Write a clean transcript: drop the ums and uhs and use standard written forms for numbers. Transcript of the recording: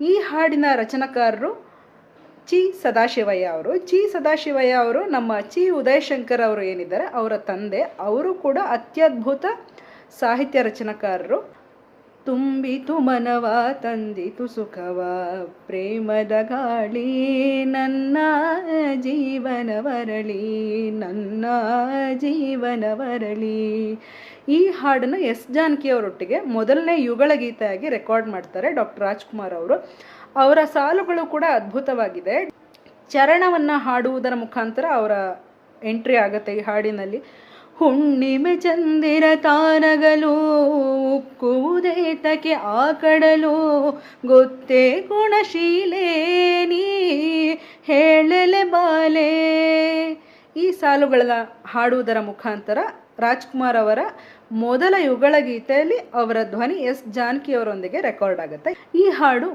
ಈ ಹಾಡಿನ ರಚನಾಕಾರರು ಚಿ ಸದಾಶಿವಯ್ಯ ಅವರು. ಚಿ ಸದಾಶಿವಯ್ಯ ಅವರು ನಮ್ಮ ಚಿ ಉದಯಶಂಕರ್ ಅವರು ಏನಿದ್ದಾರೆ ಅವರ ತಂದೆ. ಅವರು ಕೂಡ ಅತ್ಯದ್ಭುತ ಸಾಹಿತ್ಯ ರಚನಾಕಾರರು. ತುಂಬಿತು ಮನವ ತಂದಿತು ಸುಖವ ಪ್ರೇಮದ ಗಾಳಿ ನನ್ನ ಜೀವನವರಳಿ ನನ್ನ ಜೀವನವರಳಿ. ಈ ಹಾಡನ್ನು ಎಸ್ ಜಾನಕಿ ಅವರೊಟ್ಟಿಗೆ ಮೊದಲನೇ ಯುಗಳ ಗೀತೆಯಾಗಿ ರೆಕಾರ್ಡ್ ಮಾಡ್ತಾರೆ ಡಾಕ್ಟರ್ ರಾಜ್ಕುಮಾರ್ ಅವರು. ಅವರ ಸಾಲುಗಳು ಕೂಡ ಅದ್ಭುತವಾಗಿದೆ. ಚರಣವನ್ನು ಹಾಡುವುದರ ಮುಖಾಂತರ ಅವರ ಎಂಟ್ರಿ ಆಗುತ್ತೆ ಈ ಹಾಡಿನಲ್ಲಿ. ಹುಣ್ಣಿಮೆ ಚಂದಿರ ತಾನಗಲು ಉಕ್ಕುವುದೇತಕ್ಕೆ ಆ ಕಡಲು ಗೊತ್ತೇ ಗುಣಶೀಲೆ ನೀ ಹೇಳಲೆ ಬಾಲೆ. ಈ ಸಾಲುಗಳ ಹಾಡುವುದರ ಮುಖಾಂತರ ರಾಜ್ಕುಮಾರ್ ಅವರ ಮೊದಲ ಯುಗಳ ಗೀತೆಯಲ್ಲಿ ಅವರ ಧ್ವನಿ ಎಸ್ ಜಾನಕಿ ಅವರೊಂದಿಗೆ ರೆಕಾರ್ಡ್ ಆಗುತ್ತೆ. ಈ ಹಾಡು